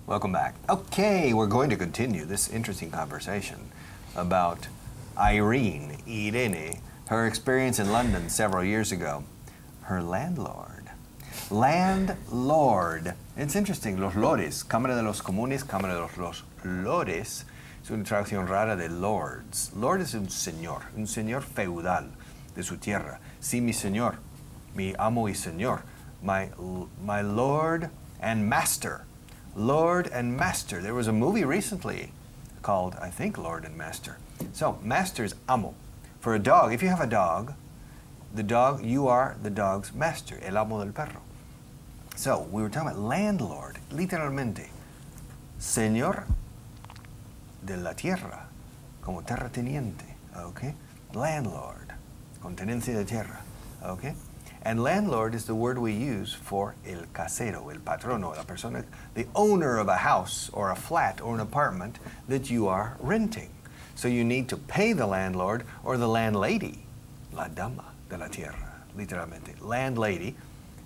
Welcome back. Okay, we're going to continue this interesting conversation about Irene, her experience in London several years ago. Her landlord. Landlord. It's interesting. Los lores. Cámara de los Comunes, Cámara de los Lores. Es una traducción rara de lords. Lord es un señor feudal de su tierra. Sí, mi señor, mi amo y señor. My lord and master. Lord and master. There was a movie recently called, I think, Lord and Master. So, master is amo. For a dog, if you have a dog, you are the dog's master, el amo del perro. So, we were talking about landlord, literalmente. Señor de la tierra, como terrateniente, okay? Landlord, con tenencia de tierra, okay? And landlord is the word we use for el casero, el patrono, la persona, the owner of a house or a flat or an apartment that you are renting. So you need to pay the landlord or the landlady, la dama de la tierra, literalmente, landlady.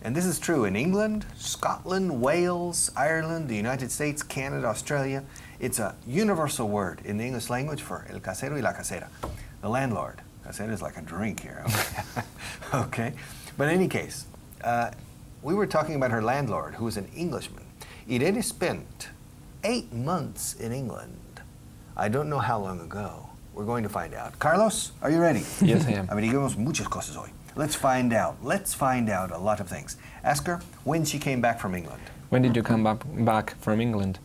And this is true in England, Scotland, Wales, Ireland, the United States, Canada, Australia. It's a universal word in the English language for el casero y la casera, the landlord. Casero is like a drink here. Okay. But in any case, we were talking about her landlord, who was an Englishman. Irene spent 8 months in England. I don't know how long ago. We're going to find out. Carlos, are you ready? Yes, I am. Averiguemos muchas cosas hoy. Let's find out. Let's find out a lot of things. Ask her when she came back from England. When did you come back from England?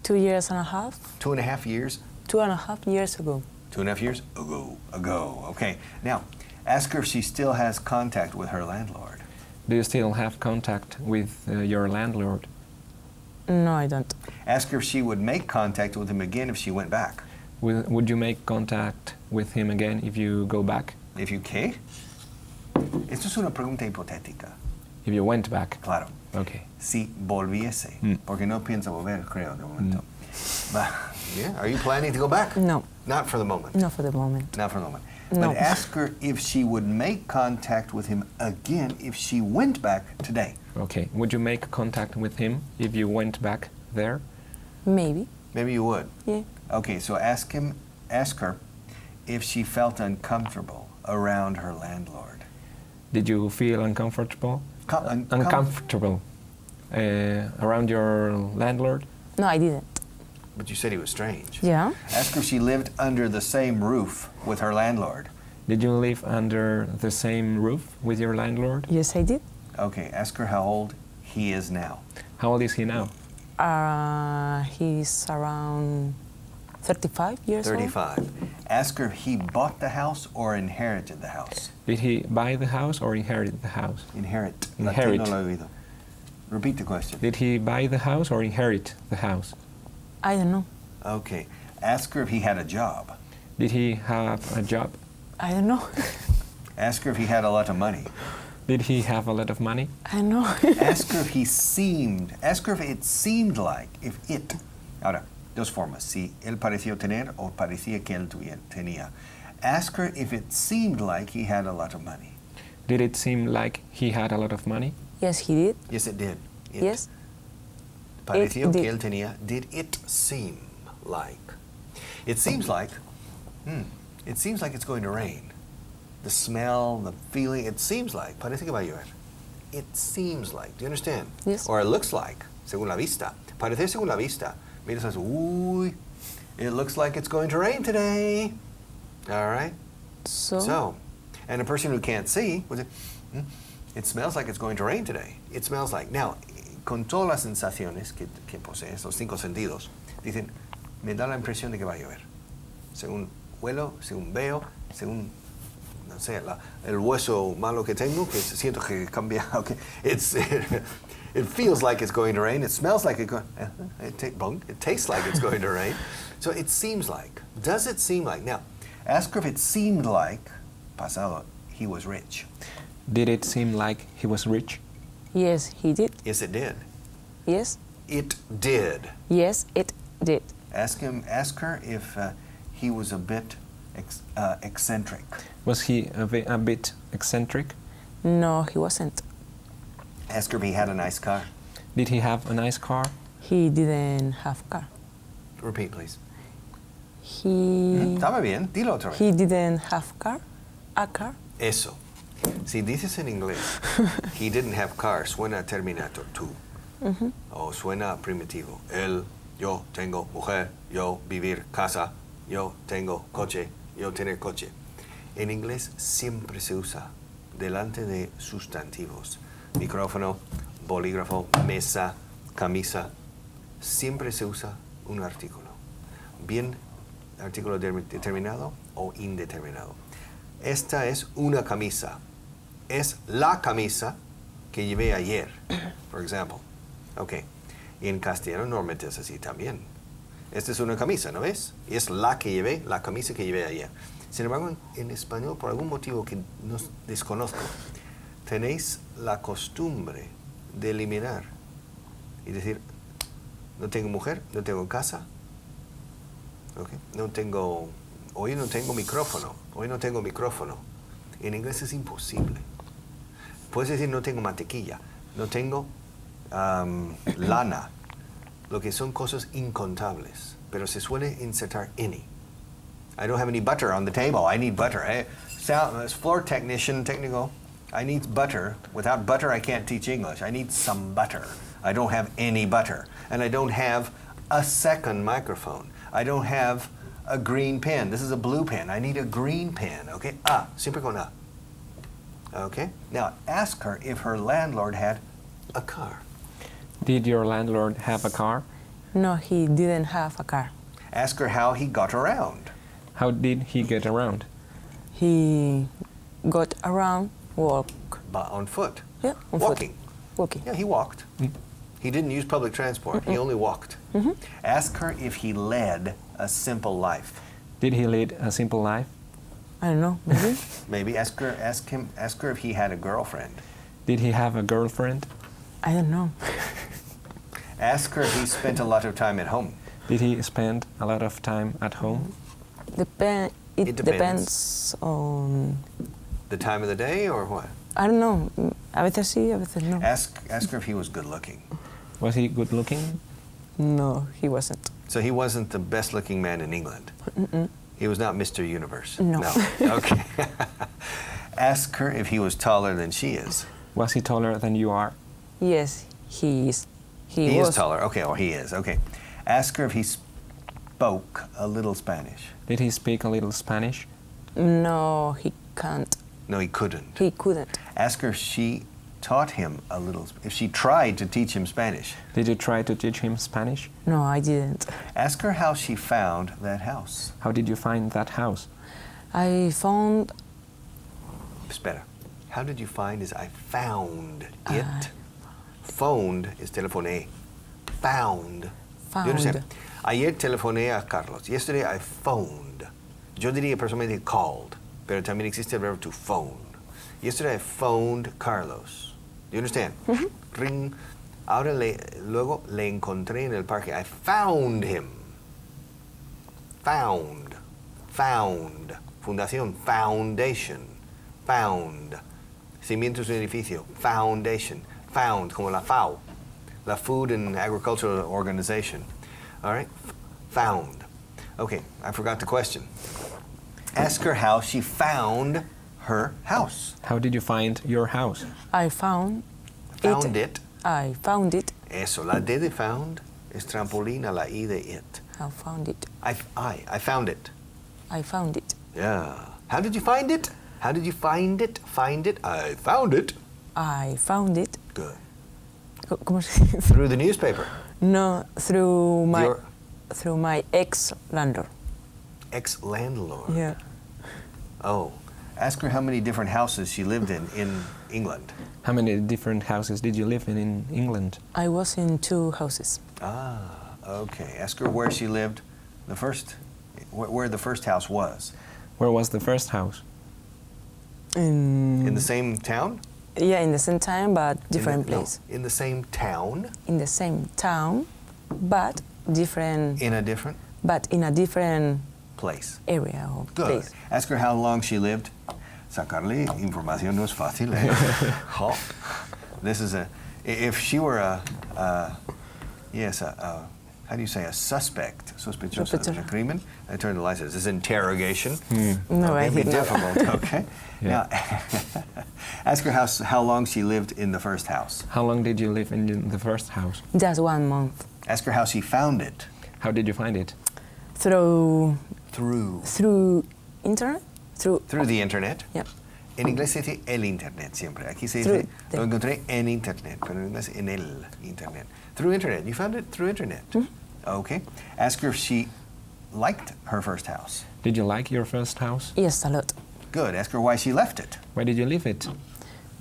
2 years and a half. 2.5 years? 2.5 years ago. 2.5 years ago. Okay. Now, ask her if she still has contact with her landlord. Do you still have contact with your landlord? No, I don't. Ask her if she would make contact with him again if she went back. Would you make contact with him again if you go back? If you qué? Esto es una pregunta hipotética. If you went back? Claro. Okay. Si volviese. Porque no piensa volver, creo, de momento. But, yeah, are you planning to go back? No. Not for the moment? Not for the moment. Not for the moment. No. But ask her if she would make contact with him again if she went back today. Okay. Would you make contact with him if you went back there? Maybe. Maybe you would? Yeah. Okay, so ask her if she felt uncomfortable around her landlord. Did you feel uncomfortable? Uncomfortable around your landlord? No, I didn't. But you said he was strange. Yeah. Ask her if she lived under the same roof with her landlord. Did you live under the same roof with your landlord? Yes, I did. Okay, ask her how old he is now. How old is he now? He's around 35 years old. 35. Ask her if he bought the house or inherited the house. Did he buy the house or inherit the house? Inherit. Inherit. Latino lo he oído. Repeat the question. Did he buy the house or inherit the house? I don't know. Okay. Ask her if he had a job. Did he have a job? I don't know. Ask her if he had a lot of money. Did he have a lot of money? I don't know. Ask her if it seemed like, Ahora, dos formas, si él pareció tener o parecía que él tenía. Ask her if it seemed like he had a lot of money. Did it seem like he had a lot of money? Yes, he did. Yes, it did. Yes. Pareció It que did. él tenía. Did it seem like? It seems like it's going to rain. The smell, the feeling, it seems like. Parece que va a llover. It seems like. Do you understand? Yes. Or it looks like, según la vista. Parece según la vista. Mira, says, uy, it looks like it's going to rain today. All right? So, and a person who can't see would say, it smells like it's going to rain today. It smells like. Now, con todas las sensaciones que posees, los 5 sentidos, dicen, me da la impresión de que va a llover. Según huelo, según veo, según, no sé, el hueso malo que tengo, que siento que cambia. Okay. It feels like it's going to rain. It smells like it tastes like it's going to rain. So it seems like. Does it seem like? Now, ask her if it seemed like, pasado, he was rich. Did it seem like he was rich? Yes, he did. Yes, it did. Yes. It did. Yes, it did. Ask her if he was a bit eccentric. Was he a bit eccentric? No, he wasn't. Ask her if he had a nice car. Did he have a nice car? He didn't have car. Repeat, please. He Estaba bien, dilo otra vez. he didn't have car. A car. Eso. Si dices en inglés, he didn't have car, suena terminator, tú. O suena primitivo. Él, yo tengo mujer, yo vivir casa, yo tengo coche, yo tener coche. En inglés siempre se usa delante de sustantivos. Micrófono, bolígrafo, mesa, camisa. Siempre se usa un artículo. Bien, artículo determinado o indeterminado. Esta es una camisa. Es la camisa que llevé ayer, por ejemplo. Ok. Y en castellano normalmente es así también. Esta es una camisa, ¿no ves? Es la que llevé, la camisa que llevé ayer. Sin embargo, en español, por algún motivo que no desconozco, tenéis la costumbre de eliminar y decir, no tengo mujer, no tengo casa, okay. Hoy no tengo micrófono. En inglés es imposible. Puedes decir no tengo mantequilla, no tengo lana, lo que son cosas incontables, pero se suele insertar any. I don't have any butter on the table. I need butter. As floor technician, technical, I need butter. Without butter, I can't teach English. I need some butter. I don't have any butter. And I don't have a second microphone. I don't have a green pen. This is a blue pen. I need a green pen. Okay? Siempre con a. Okay? Now, ask her if her landlord had a car. Did your landlord have a car? No, he didn't have a car. Ask her how he got around. How did he get around? He got around On foot. Yeah, on Walking. foot. Walking. Yeah, he walked. He didn't use public transport. He only walked. Ask her if he led a simple life. Did he lead a simple life? I don't know, maybe. Maybe ask her if he had a girlfriend. Did he have a girlfriend? I don't know. Ask her if he spent a lot of time at home. Did he spend a lot of time at home? It depends on... The time of the day or what? I don't know. A veces sí, a veces no. Ask her if he was good looking. Was he good looking? No, he wasn't. So he wasn't the best looking man in England. He was not Mr. Universe. No. Okay. Ask her if he was taller than she is. Was he taller than you are? Yes, he is. He is taller. Okay, or he is. Okay. Ask her if he spoke a little Spanish. Did he speak a little Spanish? No, he can't. No, he couldn't. He couldn't. Ask her if she taught him a little, if she tried to teach him Spanish. Did you try to teach him Spanish? No, I didn't. Ask her how she found that house. How did you find that house? I found... Espera. How did you find is I found it. Phoned is telefoné. Found. Found. You understand? Ayer telefoné a Carlos. Yesterday I phoned. Yo diría personalmente called, pero también existe el verbo to phone. Yesterday I phoned Carlos. Do you understand? Ring. Ahora luego le encontré en el parque. I found him. Found. Found. Fundación. Foundation. Found. Cimientos de un edificio. Foundation. Found, como la FAO. La Food and Agricultural Organization. All right? Found. Okay, I forgot the question. Ask her how she found her house. How did you find your house? I found it. I found it. Eso, la D de found es trampolín a la I de it. I found it. I found it. I found it. Yeah. How did you find it? How did you find it? Find it? I found it. I found it. Good. ¿Cómo se dice? Through the newspaper. No, through my ex-landlord. Ex-landlord. Yeah. Oh. Ask her how many different houses she lived in England. How many different houses did you live in England? I was in 2 houses. Ah, okay. Ask her where she lived where the first house was. Where was the first house? In the same town? Yeah, in the same town, but different place. No, in the same town? In the same town, but different... In a different? But in a different... Place. Area or Good. place. Ask her how long she lived. Sacarle información no es fácil. This is if she were Yes, how do you say, a suspect, sospechoso Sospechoso. del crimen. I turned the lights. This is interrogation. No, I It'd be did not. difficult, okay? Yeah. Now, ask her how long she lived in the first house. How long did you live in the first house? Just 1 month. Ask her how she found it. How did you find it? Through internet? Through the internet. Yeah. En inglés se dice el internet siempre. Aquí se Through dice, the- lo encontré en internet, pero en inglés en el internet. Through internet. You found it through internet. Okay. Ask her if she liked her first house. Did you like your first house? Yes, a lot. Good. Ask her why she left it. Why did you leave it?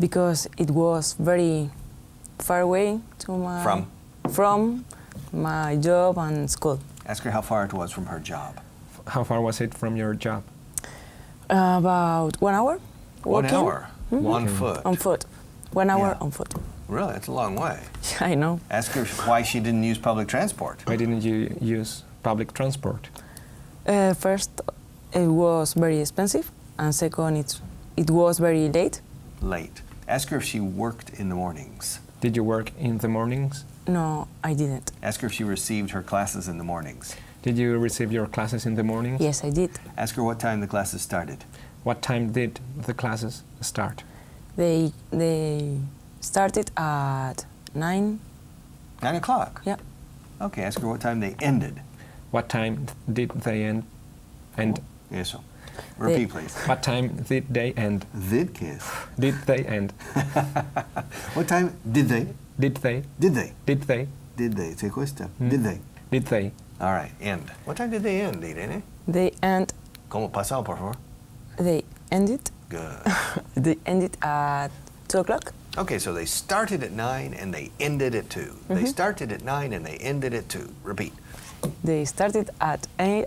Because it was very far away to my from my job and school. Ask her how far it was from her job. How far was it from your job? About 1 hour. 1 walking. hour. On foot. On foot. 1 hour Yeah. on foot. Really? That's a long way. I know. Ask her why she didn't use public transport. Why didn't you use public transport? First, it was very expensive, and second, it was very late. Late. Ask her if she worked in the mornings. Did you work in the mornings? No, I didn't. Ask her if she received her classes in the mornings. Did you receive your classes in the mornings? Yes, I did. Ask her what time the classes started. What time did the classes start? They started at 9. 9 o'clock. Yeah. Okay, ask her what time they ended. What time did they end? And Eso. Repeat, please. what time did they end? Did kiss. Did they end? What time did they? Did they? Did they? Did they? Did they? Se cuesta. Did they? Did they? All right, end. What time did they end, Irene? They ¿Cómo pasado, por favor? ended. Good. They ended at 2 o'clock. Okay, so they started at 9 and they ended at 2. They started at 9 and they ended at 2. Repeat. They started They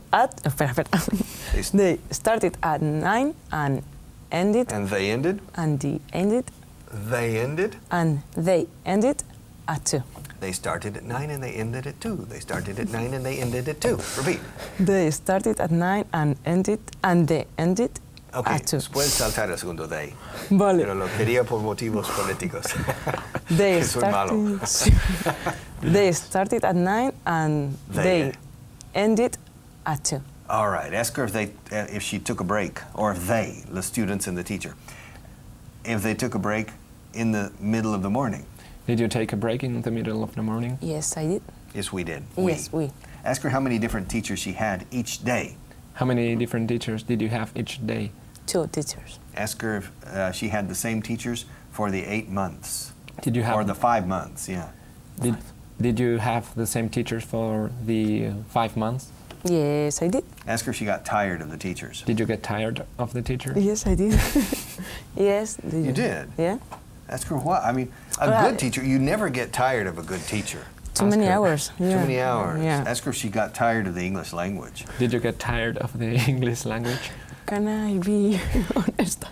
started at 9 and ended And they ended? and they ended They ended? and they ended at 2. They started at 9 and they ended at 2. They started at 9 and they ended at 2. Repeat. They started at 9 and they ended Okay, at 2. puedes saltar el segundo they. Vale. Pero lo quería por motivos políticos. They Que soy malo. They started at 9 and They. they ended at 2. All right, ask her if she took a break, or if they, the students and the teacher, if they took a break in the middle of the morning. Did you take a break in the middle of the morning? Yes, I did. Yes, we did. Yes, we. Ask her how many different teachers she had each day. How many different teachers did you have each day? 2 teachers. Ask her if she had the same teachers for the 8 months. Did you have Or the 5 months, yeah. Did you have the same teachers for the 5 months? Yes, I did. Ask her if she got tired of the teachers. Did you get tired of the teachers? Yes, I did. Yes. You did? Yeah. Ask her what? I mean, a Well, good teacher, you never get tired of a good teacher. Too Ask many her. hours. Too Yeah. many hours. Yeah. Ask her if she got tired of the English language. Did you get tired of the English language? Can I be honest?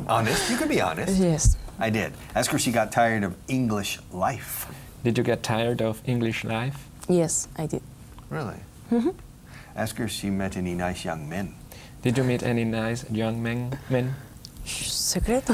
Honest? You can be honest. Yes. I did. Ask her if she got tired of English life. Did you get tired of English life? Yes, I did. Really? Ask her if she met any nice young men. Did you meet any nice young men? Secreto.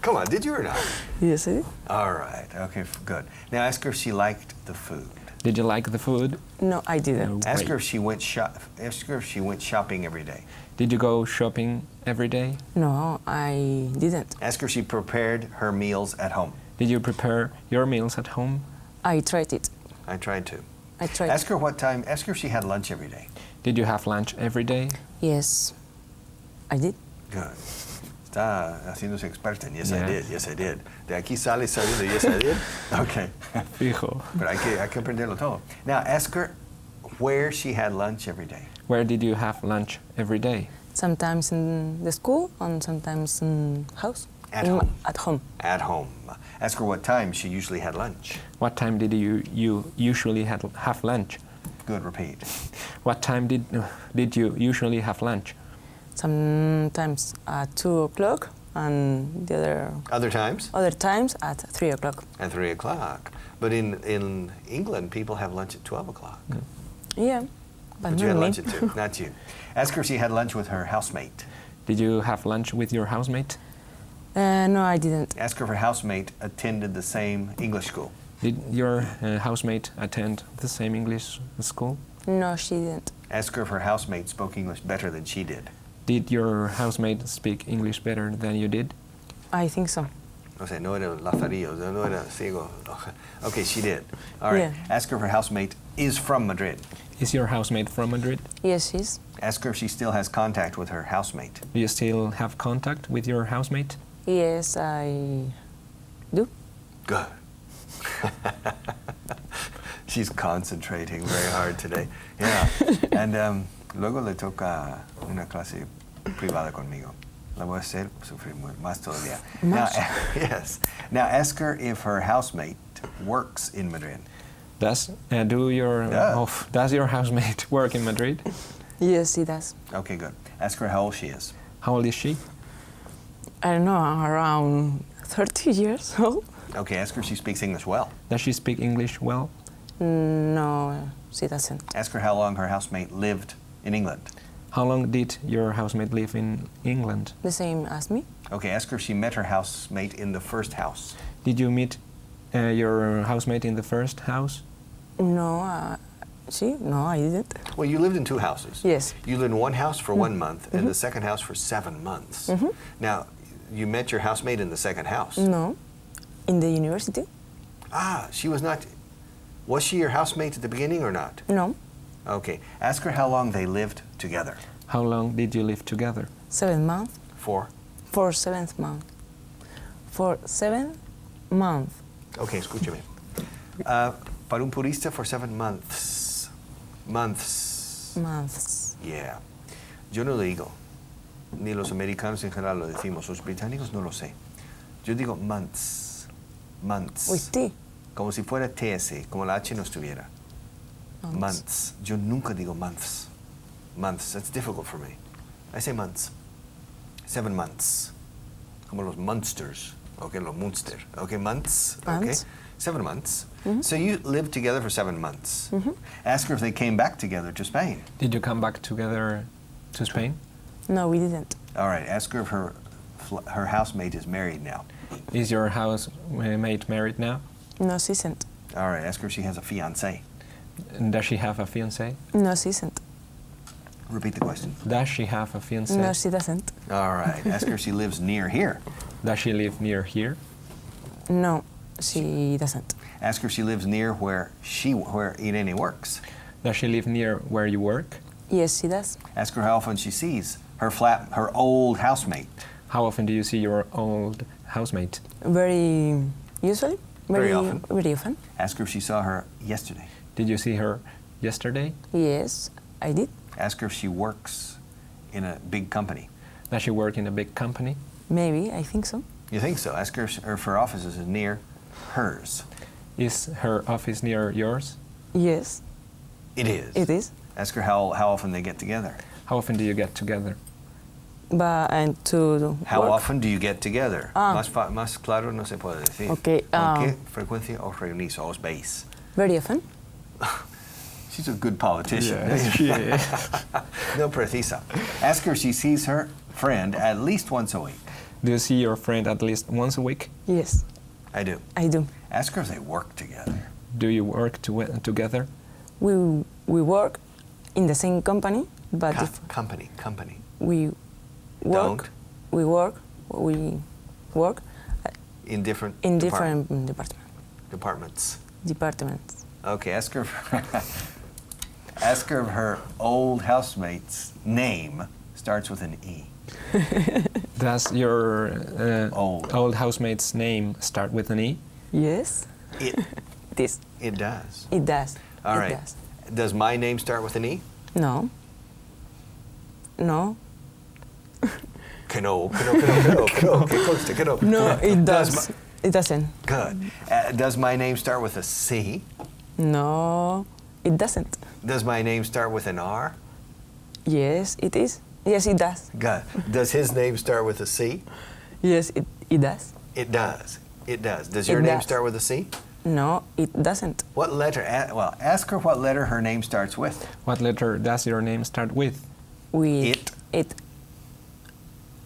Come on, did you or not? Yes, I did. All right. Okay, good. Now ask her if she liked the food. Did you like the food? No, I didn't. No. Ask her Great. if she went shopping every day. Did you go shopping every day? No, I didn't. Ask her if she prepared her meals at home. Did you prepare your meals at home? I tried it. I tried to. I tried. Ask her what time. Ask her if she had lunch every day. Did you have lunch every day? Yes, I did. Good. Está haciéndose experta en yes, I Yeah. did. Yes, I did. De aquí sale sabiendo yes, I did. Okay. Fijo. Pero hay que aprenderlo todo. Now ask her where she had lunch every day. Where did you have lunch every day? Sometimes in the school and sometimes in house. At home. At home. At home. Ask her what time she usually had lunch. What time did you usually have lunch? Good, repeat. What time did you usually have lunch? Sometimes at 2 o'clock and the Other times? other times at 3 o'clock. At 3 o'clock. But in England, people have lunch at 12 o'clock. Yeah, but But you not had me. lunch at 2, not you. Ask her if she had lunch with her housemate. Did you have lunch with your housemate? No, I didn't. Ask her if her housemate attended the same English school. Did your housemate attend the same English school? No, she didn't. Ask her if her housemate spoke English better than she did. Did your housemate speak English better than you did? I think so. O sea, no era Lazarillo, no era ciego. Okay, she did. All right. Yeah. Ask her if her housemate is from Madrid. Is your housemate from Madrid? Yes, she's. Ask her if she still has contact with her housemate. Do you still have contact with your housemate? Yes, I do. Good. She's concentrating very hard today. Yeah. And luego le toca una clase privada conmigo. La voy a hacer sufrir más todavía. Now, yes. Now ask her if her housemate works in Madrid. Does your housemate work in Madrid? Yes, he does. Okay, good. Ask her how old she is. How old is she? I don't know, around 30 years old. Okay, ask her if she speaks English well. Does she speak English well? No, she doesn't. Ask her how long her housemate lived in England. How long did your housemate live in England? The same as me. Okay, ask her if she met her housemate in the first house. Did you meet your housemate in the first house? No, No, I didn't. Well, you lived in two houses. Yes. You lived in one house for 1 month and the second house for 7 months. Now, you met your housemate in the second house. No, in the university. Ah, she was not. Was she your housemate at the beginning or not? No, Okay. Ask her how long they lived together. How long did you live together? 7 months. For? For 7th month. For 7 months. Okay, escúchame. Para un purista, for 7 months. Months. Months. Yeah. Yo no lo digo. Ni los americanos en general lo decimos. Los británicos no lo sé. Yo digo months. Months. With T. Como si fuera TS, como la H no estuviera. Months. Yo nunca digo months. Months. That's difficult for me. I say months. 7 months. Como los monsters. Okay, los Munster. Okay, months. Okay. Months. 7 months. So you lived together for 7 months. Ask her if they came back together to Spain. Did you come back together to Spain? No, we didn't. All right. Ask her if her housemate is married now. Is your housemate married now? No, she isn't. All right. Ask her if she has a fiancé. Does she have a fiancé? No, she isn't. Repeat the question. Does she have a fiancé? No, she doesn't. All right. Ask her if she lives near here. Does she live near here? No, she doesn't. Ask her if she lives near where Irene works. Does she live near where you work? Yes, she does. Ask her how often she sees her old housemate. How often do you see your old housemate? Very usually. Very often. Very often. Ask her if she saw her yesterday. Did you see her yesterday? Yes, I did. Ask her if she works in a big company. Does she work in a big company? Maybe, I think so. You think so? Ask her if her office is near hers. Is her office near yours? Yes, It is. it is. Ask her how often they get together. How often do you get together? But and to How work. often do you get together? Ah. Más claro no se puede decir. Okay, ¿Con qué frecuencia os reunís o os veis? Very often. She's a good politician. Yes, she is. No precisa. Ask her if she sees her friend at least once a week. Do you see your friend at least once a week? Yes, I do. I do. Ask her if they work together. Do you work together? We work in the same company, but if Company. we work, we work In different in departments. different departments. Okay, ask her ask her if her old housemate's name starts with an E. Does your Old. housemate's name start with an E? Yes, It this it does. it does. All it right. does. Does my name start with an E? No. No. Que no. Que conste, que no. No, it does. my- It doesn't. Good. Does my name start with a C? No, it doesn't. Does my name start with an R? Yes, it is. Yes, it does. Good. Does his name start with a C? Yes, it does. It does. It does. Does It your name does. start with a C? No, it doesn't. What letter? Well, ask her what letter her name starts with. What letter does your name start with? It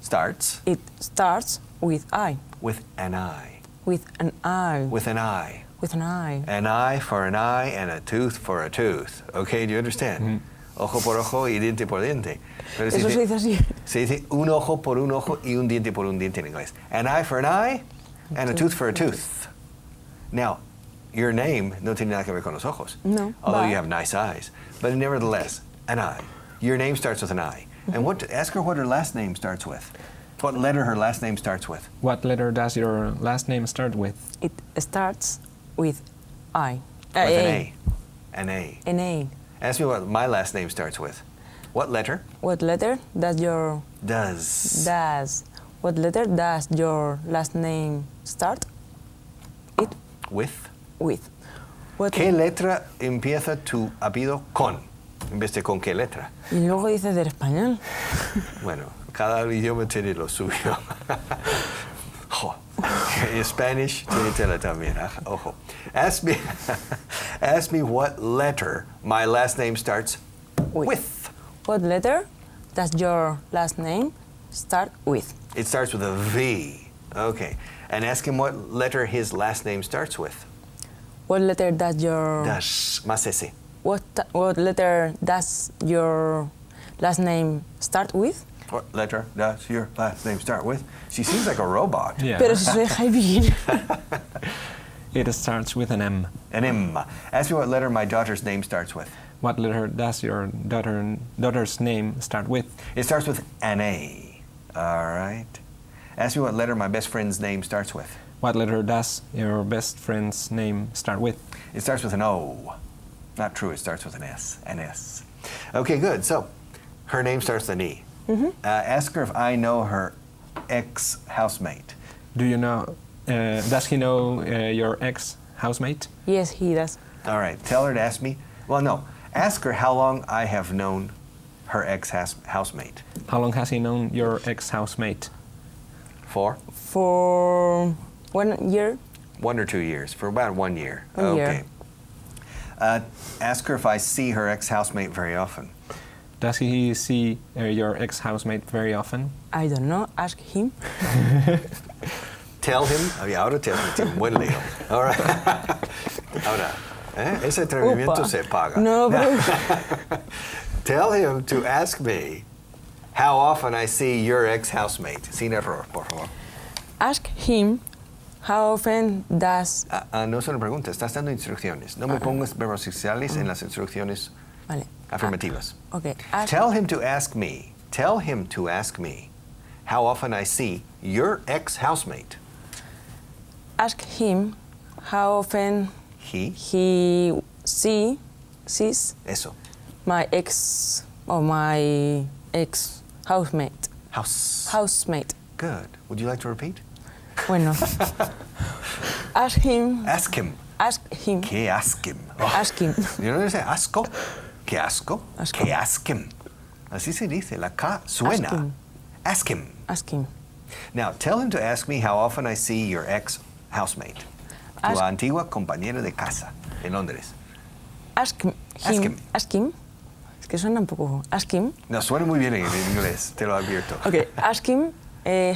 Starts starts with I. with an I. With an eye. With an eye. With an eye. An eye for an eye and a tooth for a tooth. Okay, do you understand? Ojo por ojo y diente por diente. Pero Eso se dice así. se dice un ojo por un ojo y un diente por un diente en inglés. An eye for an eye and a tooth for a tooth. Now, your name no tiene nada que ver con los ojos. No. Although But you have nice eyes. But nevertheless, an eye. Your name starts with an I. And ask her what her last name starts with. What letter her last name starts with. What letter does your last name start with? it starts with I. With an A. An A. An A. Ask me what my last name starts with. What letter? What letter does your what letter does your last name start? It With. with. What ¿Qué letra empieza tu apellido con? En vez de con qué letra. Y luego dices del español. Bueno, cada idioma tiene lo suyo. Jo. En Spanish tiene tela también. Ojo. Ask me what letter my last name starts with. What letter does your last name start with? It starts with a V. Okay. And ask him what letter his last name starts with. What letter does your Das. Más ese. what letter does your last name start with? What letter does your last name start with? She seems like a robot. Yeah. Pero si se deja bien. It starts with an M. An M. Ask me what letter my daughter's name starts with. What letter does your daughter's name start with? It starts with an A. All right. Ask me what letter my best friend's name starts with. What letter does your best friend's name start with? It starts with an O. Not true, it starts with an S. An S. Okay, good. So, her name starts with an E. Ask her if I know her ex-housemate. Do you know, does he know your ex-housemate? Yes, he does. All right, tell her to ask me. Well, no. Ask her how long I have known her ex-housemate. How long has he known your ex-housemate? For? For 1 year. 1 or 2 years. For about 1 year. 1 year. Okay. Ask her if I see her ex-housemate very often. Does he see your ex-housemate very often? I don't know. Ask him. Tell him. Ahora te has metido un buen lío. All right. Ahora, ese atrevimiento Opa. se paga. No, pero Tell him to ask me how often I see your ex-housemate. Sin error, por favor. ask him how often does. No es una pregunta, estás dando instrucciones. No me pongas verbos auxiliares en las instrucciones Vale. afirmativas. Okay. Ask, Tell him to ask me how often I see your ex-housemate. ask him how often He. he sees Eso. my ex housemate. Housemate. Good. Would you like to repeat? Bueno. Ask him. Ask him. Ask him. ¿Qué ask him? Ask him. ¿You know what I say? Asco. ¿Qué asco? Asco. ¿Qué ask him? Así se dice. La K suena. Ask him. Ask him. Ask him. Now, tell him to ask me how often I see your ex-housemate. Tu Ask- antigua compañera de casa en Londres. Ask him. Ask him. Ask him. Es que suena un poco. Ask him. No, suena muy bien en inglés, te lo advierto. Okay. Ask him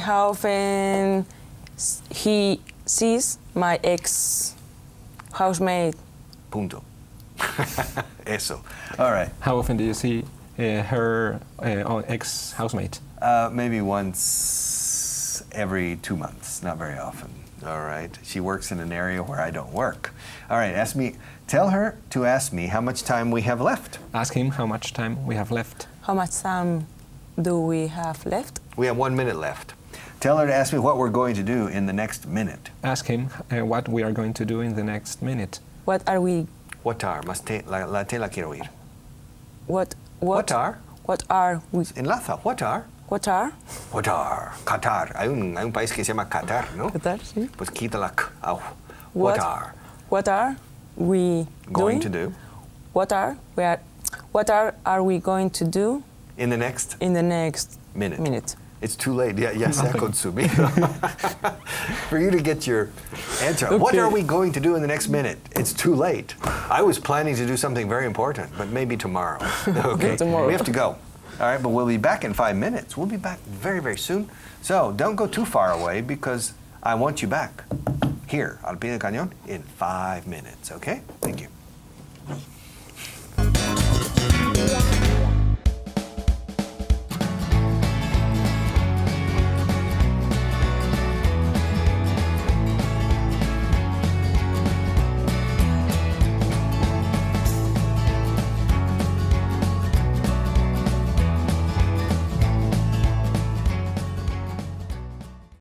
how often he sees my ex housemate. Punto. Eso. All right. How often do you see her ex-housemate? Maybe once every 2 months, not very often. All right. She works in an area where I don't work. All right. Tell her to ask me how much time we have left. Ask him how much time we have left. How much time do we have left? We have 1 minute left. Tell her to ask me what we're going to do in the next minute. Ask him what we are going to do in the next minute. What are we? What are? La quiero oír. What What are? What are we? Enlaza. What are? What are? What are? Qatar. Hay un país que se llama Qatar, ¿no? Qatar, sí. Pues quita la K. What are? What are we Going doing? to do What are we going to do in the next in the next minute. minute? It's too late. Ya se ha consumido. For you to get your answer. What Okay. are we going to do in the next minute? It's too late. I was planning to do something very important, but maybe tomorrow. Okay. Tomorrow. We have to go. All right, but we'll be back in 5 minutes. We'll be back very, very soon. So don't go too far away because I want you back here, al pie del cañón, in 5 minutes, okay? Thank you.